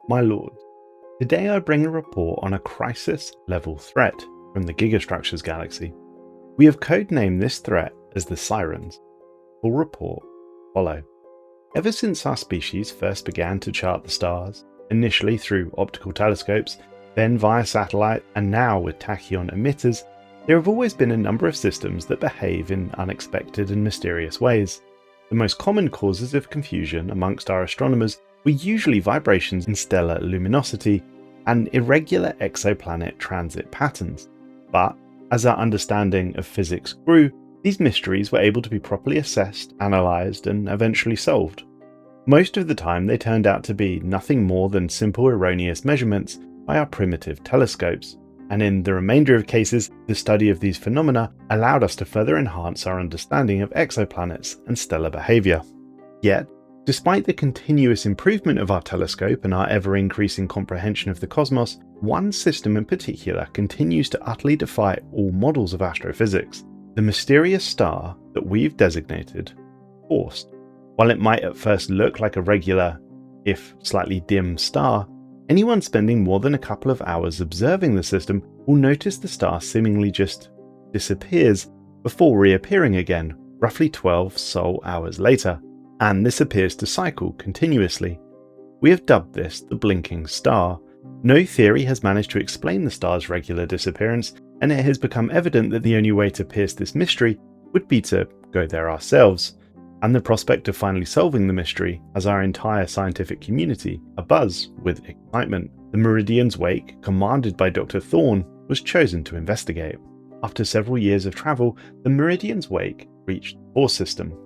My lord, today I bring a report on a crisis level threat from the Gigastructures galaxy. We have codenamed this threat as the Sirens. Full report follow. Ever since our species first began to chart the stars, initially through optical telescopes, then via satellite, and now with tachyon emitters, there have always been a number of systems that behave in unexpected and mysterious ways. The most common causes of confusion amongst our astronomers were usually vibrations in stellar luminosity and irregular exoplanet transit patterns. But as our understanding of physics grew, these mysteries were able to be properly assessed, analysed, and eventually solved. Most of the time they turned out to be nothing more than simple erroneous measurements by our primitive telescopes, and in the remainder of cases, the study of these phenomena allowed us to further enhance our understanding of exoplanets and stellar behaviour. Yet, despite the continuous improvement of our telescope and our ever-increasing comprehension of the cosmos, one system in particular continues to utterly defy all models of astrophysics: the mysterious star that we've designated Faust. While it might at first look like a regular, if slightly dim star, anyone spending more than a couple of hours observing the system will notice the star seemingly just disappears before reappearing again, roughly 12 sol hours later, and this appears to cycle continuously. We have dubbed this the blinking star. No theory has managed to explain the star's regular disappearance, and it has become evident that the only way to pierce this mystery would be to go there ourselves, and the prospect of finally solving the mystery has our entire scientific community abuzz with excitement. The Meridian's Wake, commanded by Dr. Thorne, was chosen to investigate. After several years of travel, the Meridian's Wake reached the Faust system.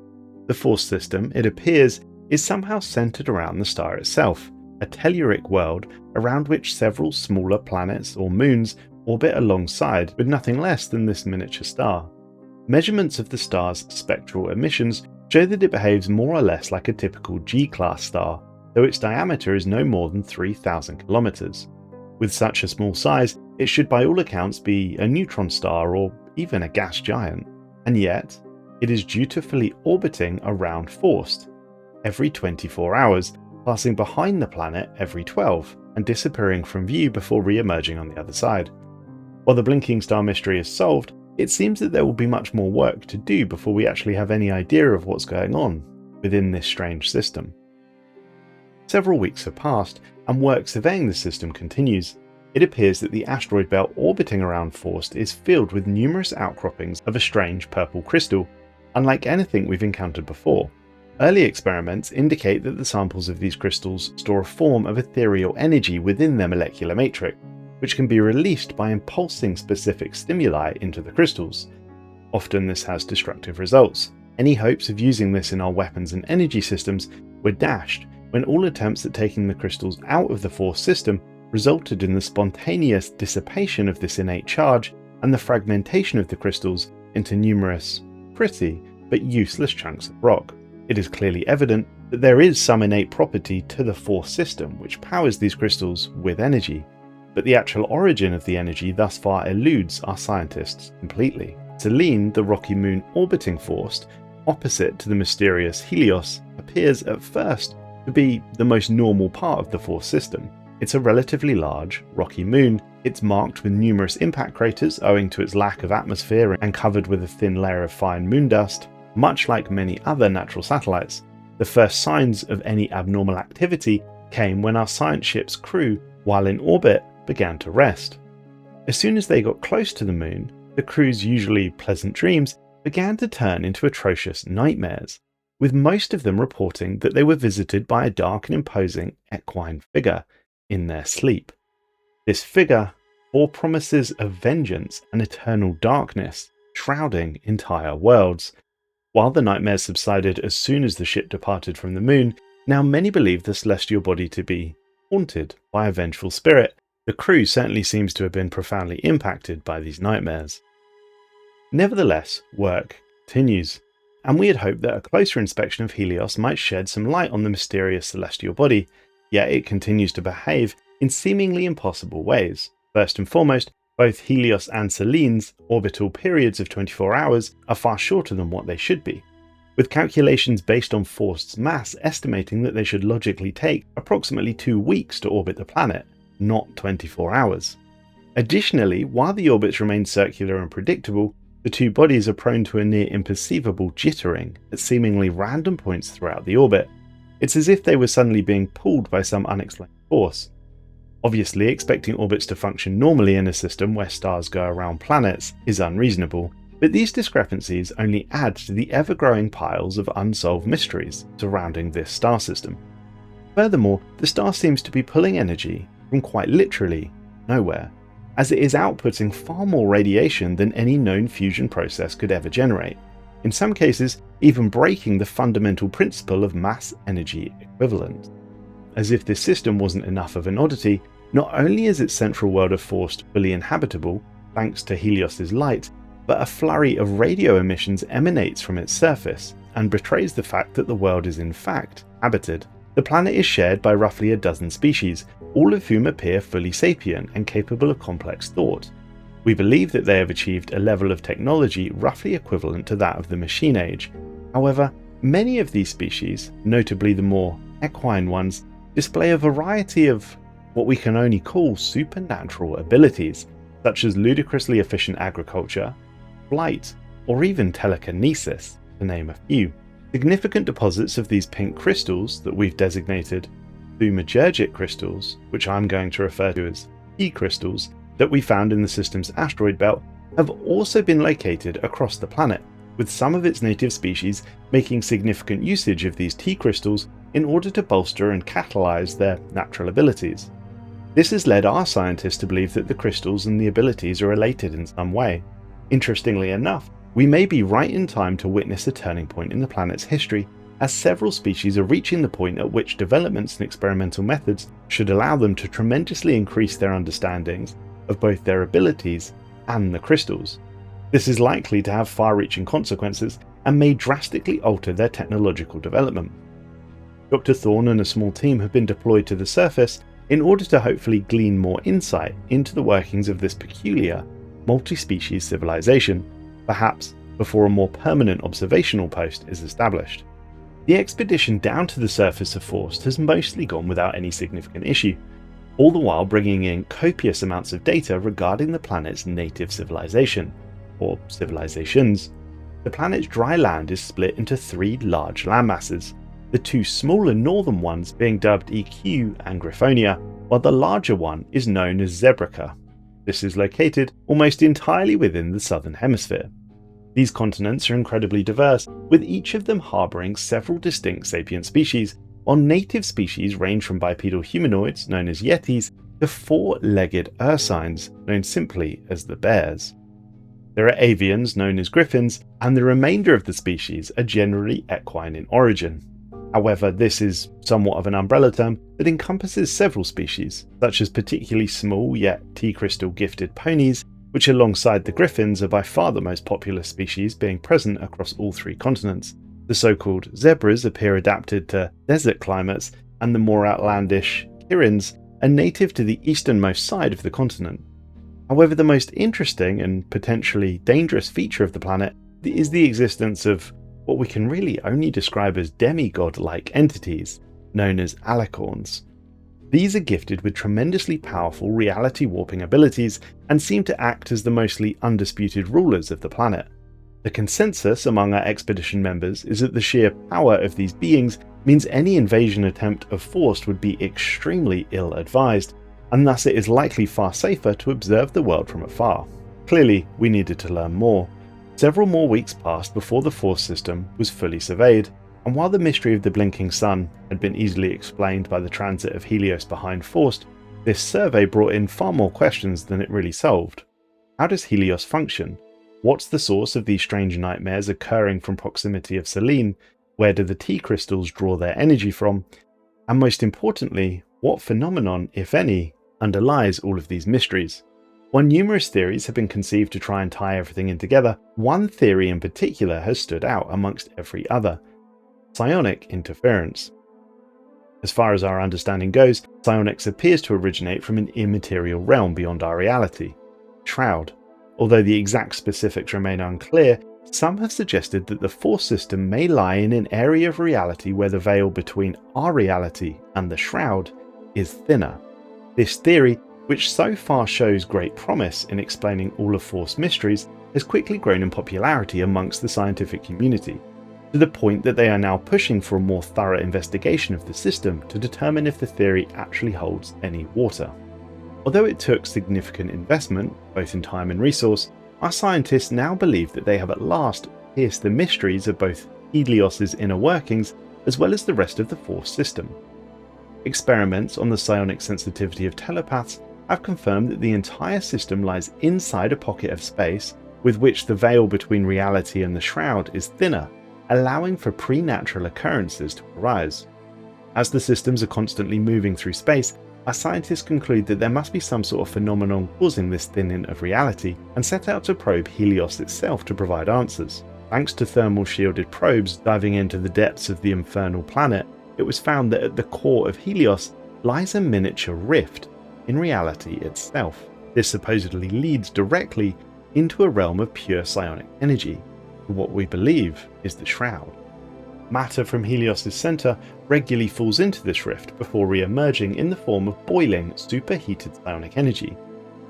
The Faust system, it appears, is somehow centered around the star itself, a telluric world around which several smaller planets or moons orbit alongside with nothing less than this miniature star. Measurements of the star's spectral emissions show that it behaves more or less like a typical G-class star, though its diameter is no more than 3,000 kilometers. With such a small size, it should by all accounts be a neutron star or even a gas giant, and yet it is dutifully orbiting around Faust every 24 hours, passing behind the planet every 12, and disappearing from view before re-emerging on the other side. While the blinking star mystery is solved, it seems that there will be much more work to do before we actually have any idea of what's going on within this strange system. Several weeks have passed, and work surveying the system continues. It appears that the asteroid belt orbiting around Faust is filled with numerous outcroppings of a strange purple crystal, unlike anything we've encountered before. Early experiments indicate that the samples of these crystals store a form of ethereal energy within their molecular matrix, which can be released by impulsing specific stimuli into the crystals. Often this has destructive results. Any hopes of using this in our weapons and energy systems were dashed when all attempts at taking the crystals out of the Faust system resulted in the spontaneous dissipation of this innate charge and the fragmentation of the crystals into numerous, pretty, but useless chunks of rock. It is clearly evident that there is some innate property to the Faust system which powers these crystals with energy, but the actual origin of the energy thus far eludes our scientists completely. Selene, the rocky moon orbiting Faust, opposite to the mysterious Helios, appears at first to be the most normal part of the Faust system. It's a relatively large, rocky moon. It's marked with numerous impact craters owing to its lack of atmosphere and covered with a thin layer of fine moon dust. Much like many other natural satellites, the first signs of any abnormal activity came when our science ship's crew, while in orbit, began to rest. As soon as they got close to the moon, the crew's usually pleasant dreams began to turn into atrocious nightmares, with most of them reporting that they were visited by a dark and imposing equine figure in their sleep. This figure bore promises of vengeance and eternal darkness, shrouding entire worlds. While the nightmares subsided as soon as the ship departed from the moon, now many believe the celestial body to be haunted by a vengeful spirit. The crew certainly seems to have been profoundly impacted by these nightmares. Nevertheless, work continues, and we had hoped that a closer inspection of Helios might shed some light on the mysterious celestial body, yet it continues to behave in seemingly impossible ways. First and foremost, both Helios and Selene's orbital periods of 24 hours are far shorter than what they should be. with calculations based on Faust's mass estimating that they should logically take approximately 2 weeks to orbit the planet, not 24 hours. Additionally, while the orbits remain circular and predictable, the two bodies are prone to a near imperceivable jittering at seemingly random points throughout the orbit. It's as if they were suddenly being pulled by some unexplained force. Obviously, expecting orbits to function normally in a system where stars go around planets is unreasonable, but these discrepancies only add to the ever-growing piles of unsolved mysteries surrounding this star system. Furthermore, the star seems to be pulling energy from quite literally nowhere, as it is outputting far more radiation than any known fusion process could ever generate, in some cases even breaking the fundamental principle of mass-energy equivalence. As if this system wasn't enough of an oddity, not only is its central world of Faust fully inhabitable, thanks to Helios's light, but a flurry of radio emissions emanates from its surface and betrays the fact that the world is in fact habited. The planet is shared by roughly a dozen species, all of whom appear fully sapient and capable of complex thought. We believe that they have achieved a level of technology roughly equivalent to that of the Machine Age. However, many of these species, notably the more equine ones, display a variety of what we can only call supernatural abilities, such as ludicrously efficient agriculture, flight, or even telekinesis, to name a few. Significant deposits of these pink crystals that we've designated thaumaturgic crystals, which I'm going to refer to as T crystals, that we found in the system's asteroid belt, have also been located across the planet, with some of its native species making significant usage of these T crystals in order to bolster and catalyze their natural abilities. This has led our scientists to believe that the crystals and the abilities are related in some way. Interestingly enough, we may be right in time to witness a turning point in the planet's history, as several species are reaching the point at which developments and experimental methods should allow them to tremendously increase their understandings of both their abilities and the crystals. This is likely to have far-reaching consequences and may drastically alter their technological development. Dr. Thorne and a small team have been deployed to the surface in order to hopefully glean more insight into the workings of this peculiar, multi-species civilization, perhaps before a more permanent observational post is established. The expedition down to the surface of Faust has mostly gone without any significant issue, all the while bringing in copious amounts of data regarding the planet's native civilization, or civilizations. The planet's dry land is split into 3 large landmasses, the 2 smaller northern ones being dubbed EQ and Griffonia, while the larger one is known as Zebraca. This is located almost entirely within the southern hemisphere. These continents are incredibly diverse, with each of them harbouring several distinct sapient species, while native species range from bipedal humanoids known as Yetis to 4-legged ursines known simply as the bears. There are avians known as griffins, and the remainder of the species are generally equine in origin. However, this is somewhat of an umbrella term that encompasses several species, such as particularly small yet T-crystal gifted ponies, which alongside the griffins are by far the most popular species being present across all 3 continents. The so-called zebras appear adapted to desert climates, and the more outlandish kirins are native to the easternmost side of the continent. However, the most interesting and potentially dangerous feature of the planet is the existence of what we can really only describe as demigod-like entities, known as alicorns. These are gifted with tremendously powerful reality warping abilities and seem to act as the mostly undisputed rulers of the planet. The consensus among our expedition members is that the sheer power of these beings means any invasion attempt of Faust would be extremely ill-advised, and thus it is likely far safer to observe the world from afar. Clearly, we needed to learn more. Several more weeks passed before the Faust system was fully surveyed, and while the mystery of the blinking sun had been easily explained by the transit of Helios behind Faust, this survey brought in far more questions than it really solved. How does Helios function? What's the source of these strange nightmares occurring from proximity of Selene? Where do the T crystals draw their energy from? And most importantly, what phenomenon, if any, underlies all of these mysteries? While numerous theories have been conceived to try and tie everything in together, one theory in particular has stood out amongst every other: psionic interference. As far as our understanding goes, psionics appears to originate from an immaterial realm beyond our reality, Shroud. Although the exact specifics remain unclear, some have suggested that the Force system may lie in an area of reality where the veil between our reality and the Shroud is thinner. This theory, which so far shows great promise in explaining all of Force mysteries, has quickly grown in popularity amongst the scientific community, to the point that they are now pushing for a more thorough investigation of the system to determine if the theory actually holds any water. Although it took significant investment, both in time and resource, our scientists now believe that they have at last pierced the mysteries of both Helios's inner workings as well as the rest of the Force system. Experiments on the psionic sensitivity of telepaths have confirmed that the entire system lies inside a pocket of space with which the veil between reality and the Shroud is thinner, allowing for preternatural occurrences to arise. As the systems are constantly moving through space, our scientists conclude that there must be some sort of phenomenon causing this thinning of reality, and set out to probe Helios itself to provide answers. Thanks to thermal shielded probes diving into the depths of the infernal planet, it was found that at the core of Helios lies a miniature rift in reality itself. This supposedly leads directly into a realm of pure psionic energy, what we believe is the Shroud. Matter from Helios' centre regularly falls into this rift before re-emerging in the form of boiling, superheated psionic energy.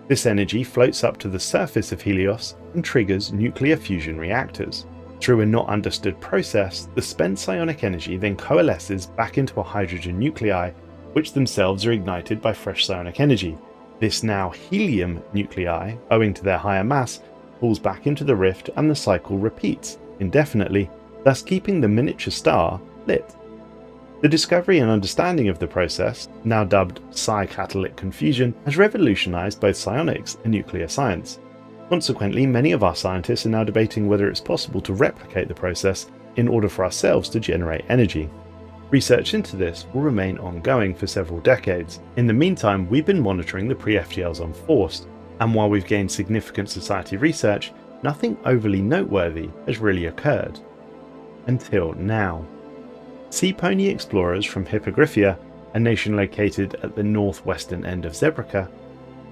This energy floats up to the surface of Helios and triggers nuclear fusion reactors. Through a not understood process, the spent psionic energy then coalesces back into a hydrogen nuclei, which themselves are ignited by fresh psionic energy. This now helium nuclei, owing to their higher mass, falls back into the rift and the cycle repeats indefinitely, thus keeping the miniature star lit. The discovery and understanding of the process, now dubbed psi-catalytic confusion, has revolutionized both psionics and nuclear science. Consequently, many of our scientists are now debating whether it's possible to replicate the process in order for ourselves to generate energy. Research into this will remain ongoing for several decades. In the meantime, we've been monitoring the pre-FTLs on Faust, and while we've gained significant society research, nothing overly noteworthy has really occurred. Until now. Sea pony explorers from Hippogriphia, a nation located at the northwestern end of Zebrica,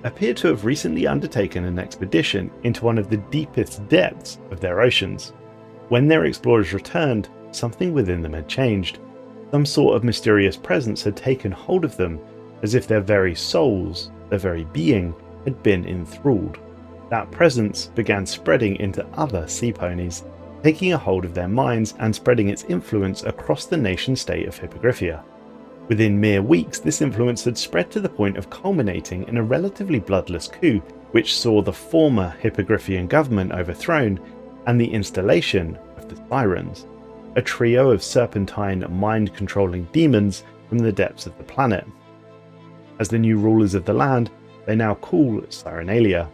appear to have recently undertaken an expedition into one of the deepest depths of their oceans. When their explorers returned, something within them had changed. Some sort of mysterious presence had taken hold of them, as if their very souls, their very being, had been enthralled. That presence began spreading into other sea ponies, taking a hold of their minds and spreading its influence across the nation-state of Hippogriphia. Within mere weeks, this influence had spread to the point of culminating in a relatively bloodless coup, which saw the former Hippogriphian government overthrown and the installation of the Sirens, a trio of serpentine, mind-controlling demons from the depths of the planet. As the new rulers of the land, they now call Sirenalia.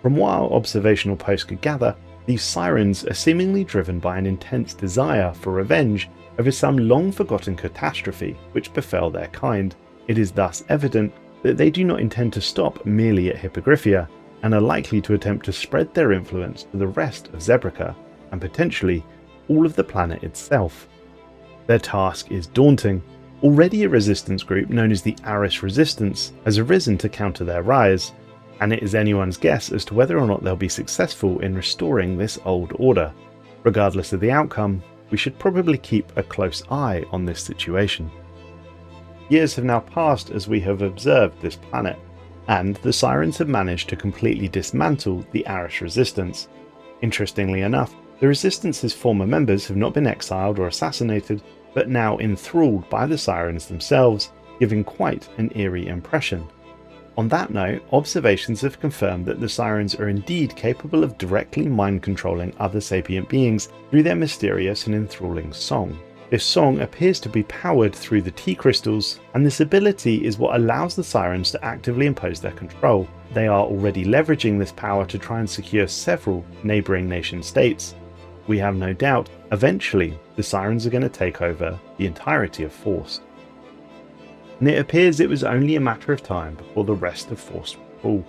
From what our observational posts could gather, these sirens are seemingly driven by an intense desire for revenge over some long-forgotten catastrophe which befell their kind. It is thus evident that they do not intend to stop merely at Hippogriphia, and are likely to attempt to spread their influence to the rest of Zebrica, and potentially all of the planet itself. Their task is daunting. Already a resistance group known as the Aris Resistance has arisen to counter their rise, and it is anyone's guess as to whether or not they'll be successful in restoring this old order. Regardless of the outcome, we should probably keep a close eye on this situation. Years have now passed as we have observed this planet, and the Sirens have managed to completely dismantle the Aris Resistance. Interestingly enough, the Resistance's former members have not been exiled or assassinated, but now enthralled by the Sirens themselves, giving quite an eerie impression. On that note, observations have confirmed that the Sirens are indeed capable of directly mind-controlling other sapient beings through their mysterious and enthralling song. This song appears to be powered through the T-crystals, and this ability is what allows the Sirens to actively impose their control. They are already leveraging this power to try and secure several neighbouring nation-states. We have no doubt, eventually, the Sirens are going to take over the entirety of Faust. And it appears it was only a matter of time before the rest of Faust would fall.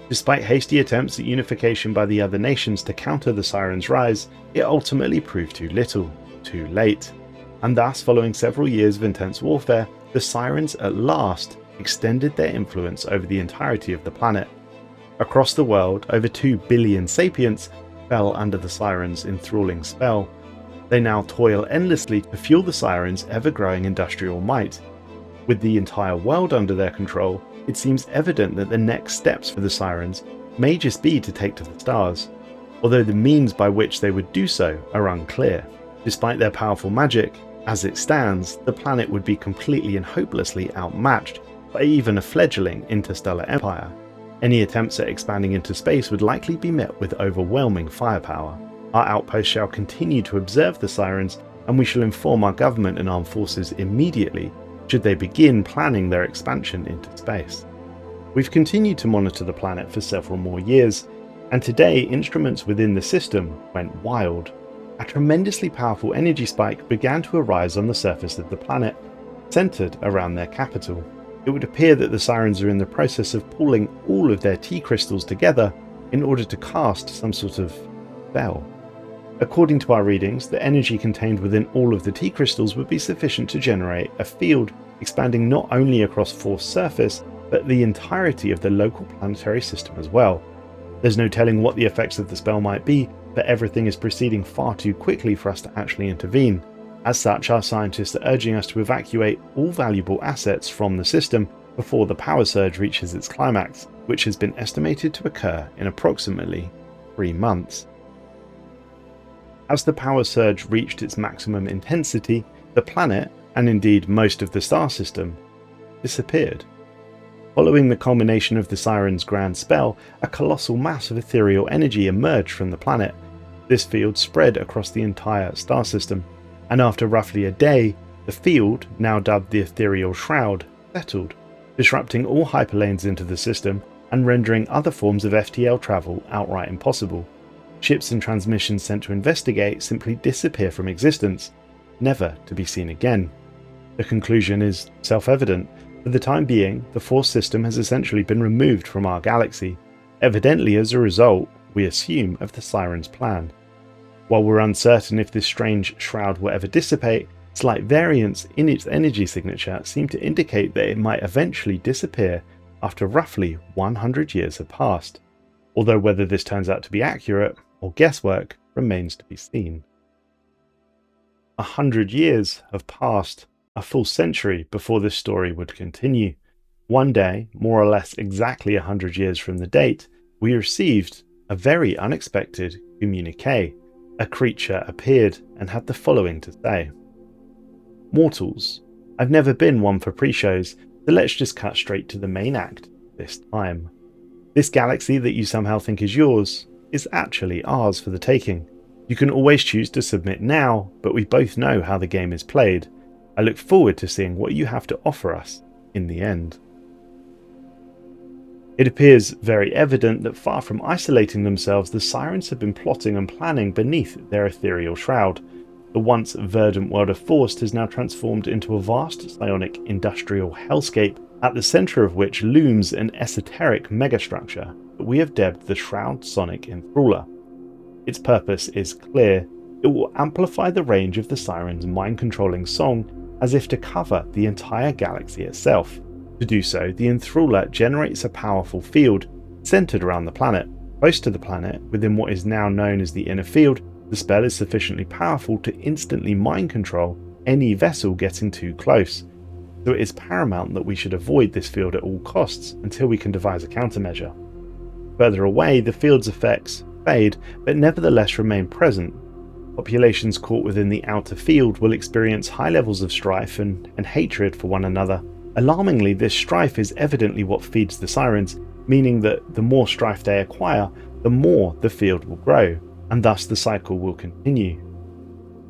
Despite hasty attempts at unification by the other nations to counter the Sirens Rise, it ultimately proved too little, too late. And thus, following several years of intense warfare, the Sirens at last extended their influence over the entirety of the planet. Across the world, over 2 billion sapients fell under the Sirens' enthralling spell. They now toil endlessly to fuel the Sirens' ever-growing industrial might. With the entire world under their control, it seems evident that the next steps for the Sirens may just be to take to the stars, although the means by which they would do so are unclear. Despite their powerful magic, as it stands, the planet would be completely and hopelessly outmatched by even a fledgling interstellar empire. Any attempts at expanding into space would likely be met with overwhelming firepower. Our outpost shall continue to observe the Sirens, and we shall inform our government and armed forces immediately should they begin planning their expansion into space. We've continued to monitor the planet for several more years, and today instruments within the system went wild. A tremendously powerful energy spike began to arise on the surface of the planet, centered around their capital. It would appear that the Sirens are in the process of pulling all of their T crystals together in order to cast some sort of spell. According to our readings, the energy contained within all of the T crystals would be sufficient to generate a field expanding not only across Faust's surface, but the entirety of the local planetary system as well. There's no telling what the effects of the spell might be, but everything is proceeding far too quickly for us to actually intervene. As such, our scientists are urging us to evacuate all valuable assets from the system before the power surge reaches its climax, which has been estimated to occur in approximately 3 months. As the power surge reached its maximum intensity, the planet, and indeed most of the star system, disappeared. Following the culmination of the Sirens' grand spell, a colossal mass of ethereal energy emerged from the planet. This field spread across the entire star system, and after roughly a day, the field, now dubbed the Ethereal Shroud, settled, disrupting all hyperlanes into the system and rendering other forms of FTL travel outright impossible. Ships and transmissions sent to investigate simply disappear from existence, never to be seen again. The conclusion is self-evident. For the time being, the Force system has essentially been removed from our galaxy, evidently as a result, we assume, of the Sirens' plan. While we're uncertain if this strange shroud will ever dissipate, slight variants in its energy signature seem to indicate that it might eventually disappear after roughly 100 years have passed, although whether this turns out to be accurate or guesswork remains to be seen. 100 years have passed, a full century before this story would continue. One day, more or less exactly 100 years from the date, we received a very unexpected communique. A creature appeared and had the following to say. Mortals, I've never been one for pre-shows, so let's just cut straight to the main act this time. This galaxy that you somehow think is yours is actually ours for the taking. You can always choose to submit now, but we both know how the game is played. I look forward to seeing what you have to offer us in the end. It appears very evident that far from isolating themselves, the Sirens have been plotting and planning beneath their ethereal shroud. The once verdant world of Faust has now transformed into a vast psionic industrial hellscape, at the centre of which looms an esoteric megastructure that we have dubbed the Shroud Sonic Enthraller. Its purpose is clear. It will amplify the range of the Sirens' mind-controlling song as if to cover the entire galaxy itself. To do so, the Enthraller generates a powerful field centered around the planet. Close to the planet, within what is now known as the inner field, the spell is sufficiently powerful to instantly mind control any vessel getting too close. So it is paramount that we should avoid this field at all costs until we can devise a countermeasure. Further away, the field's effects fade, but nevertheless remain present. Populations caught within the outer field will experience high levels of strife and hatred for one another. Alarmingly, this strife is evidently what feeds the Sirens, meaning that the more strife they acquire, the more the field will grow, and thus the cycle will continue.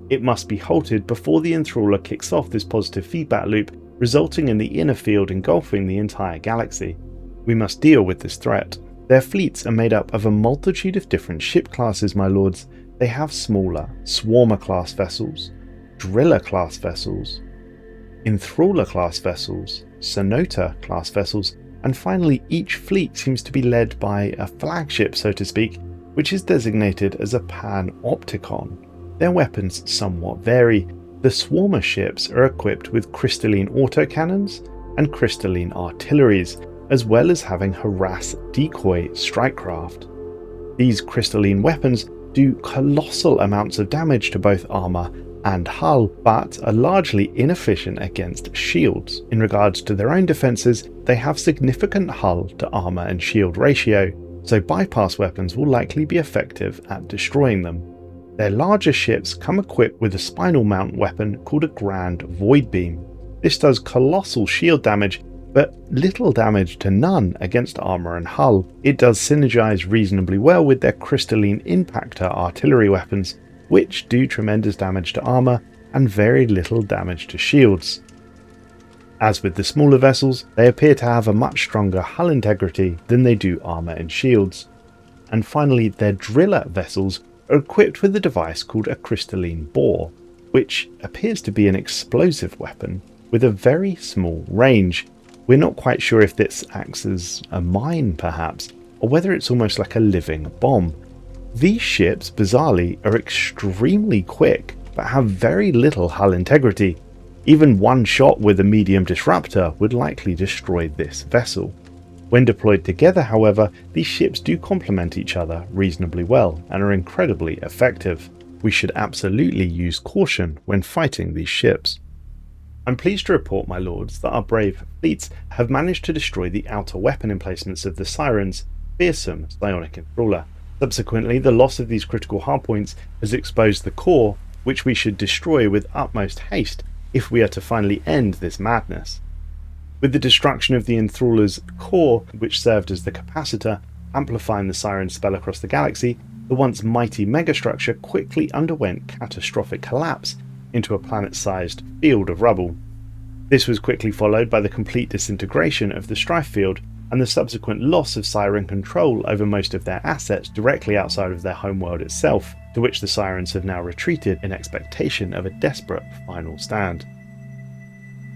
It must be halted before the Enthraller kicks off this positive feedback loop, resulting in the inner field engulfing the entire galaxy. We must deal with this threat. Their fleets are made up of a multitude of different ship classes, my lords. They have smaller Swarmer-class vessels, Driller-class vessels, Enthraller-class vessels, Sonota-class vessels, and finally each fleet seems to be led by a flagship, so to speak, which is designated as a panopticon. Their weapons somewhat vary. The Swarmer ships are equipped with crystalline autocannons and crystalline artilleries, as well as having harass decoy strikecraft. These crystalline weapons do colossal amounts of damage to both armour and hull, but are largely inefficient against shields. In regards to their own defences, they have significant hull to armour and shield ratio, so bypass weapons will likely be effective at destroying them. Their larger ships come equipped with a spinal mount weapon called a Grand Void Beam. This does colossal shield damage, but little damage to none against armour and hull. It does synergise reasonably well with their crystalline impactor artillery weapons, which do tremendous damage to armour and very little damage to shields. As with the smaller vessels, they appear to have a much stronger hull integrity than they do armour and shields. And finally, their driller vessels are equipped with a device called a crystalline bore, which appears to be an explosive weapon with a very small range. We're not quite sure if this acts as a mine perhaps, or whether it's almost like a living bomb. These ships, bizarrely, are extremely quick, but have very little hull integrity. Even one shot with a medium disruptor would likely destroy this vessel. When deployed together, however, these ships do complement each other reasonably well and are incredibly effective. We should absolutely use caution when fighting these ships. I'm pleased to report, my lords, that our brave fleets have managed to destroy the outer weapon emplacements of the Sirens, fearsome psionic enthraller. Subsequently, the loss of these critical hardpoints has exposed the core, which we should destroy with utmost haste if we are to finally end this madness. With the destruction of the enthraller's core, which served as the capacitor, amplifying the Siren's spell across the galaxy, the once mighty megastructure quickly underwent catastrophic collapse into a planet-sized field of rubble. This was quickly followed by the complete disintegration of the strife field and the subsequent loss of Siren control over most of their assets directly outside of their homeworld itself, to which the Sirens have now retreated in expectation of a desperate final stand.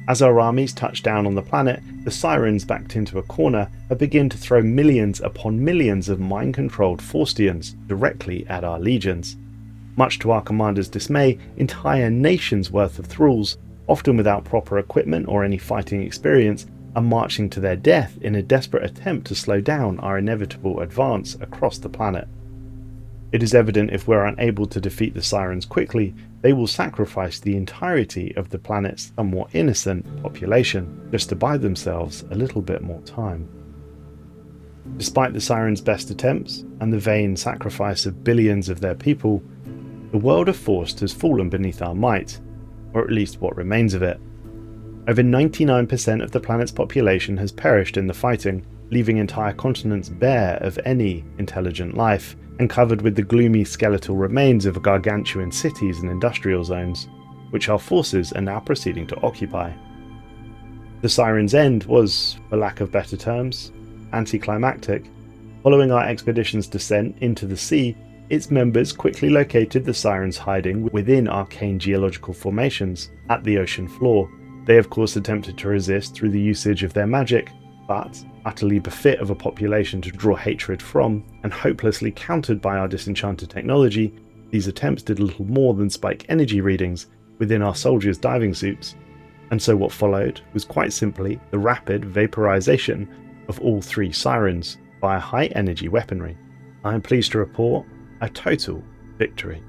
As our armies touch down on the planet, the Sirens, backed into a corner, have begun to throw millions upon millions of mind-controlled Faustians directly at our legions. Much to our commander's dismay, entire nations' worth of thralls, often without proper equipment or any fighting experience, are marching to their death in a desperate attempt to slow down our inevitable advance across the planet. It is evident if we're unable to defeat the Sirens quickly, they will sacrifice the entirety of the planet's somewhat innocent population just to buy themselves a little bit more time. Despite the Sirens' best attempts and the vain sacrifice of billions of their people, the world of Faust has fallen beneath our might, or at least what remains of it. Over 99% of the planet's population has perished in the fighting, leaving entire continents bare of any intelligent life, and covered with the gloomy skeletal remains of gargantuan cities and industrial zones, which our forces are now proceeding to occupy. The Siren's end was, for lack of better terms, anticlimactic. Following our expedition's descent into the sea, its members quickly located the Sirens hiding within arcane geological formations at the ocean floor. They of course attempted to resist through the usage of their magic, but, utterly befit of a population to draw hatred from, and hopelessly countered by our disenchanted technology, these attempts did little more than spike energy readings within our soldiers' diving suits, and so what followed was quite simply the rapid vaporization of all three Sirens via high energy weaponry. I am pleased to report a total victory.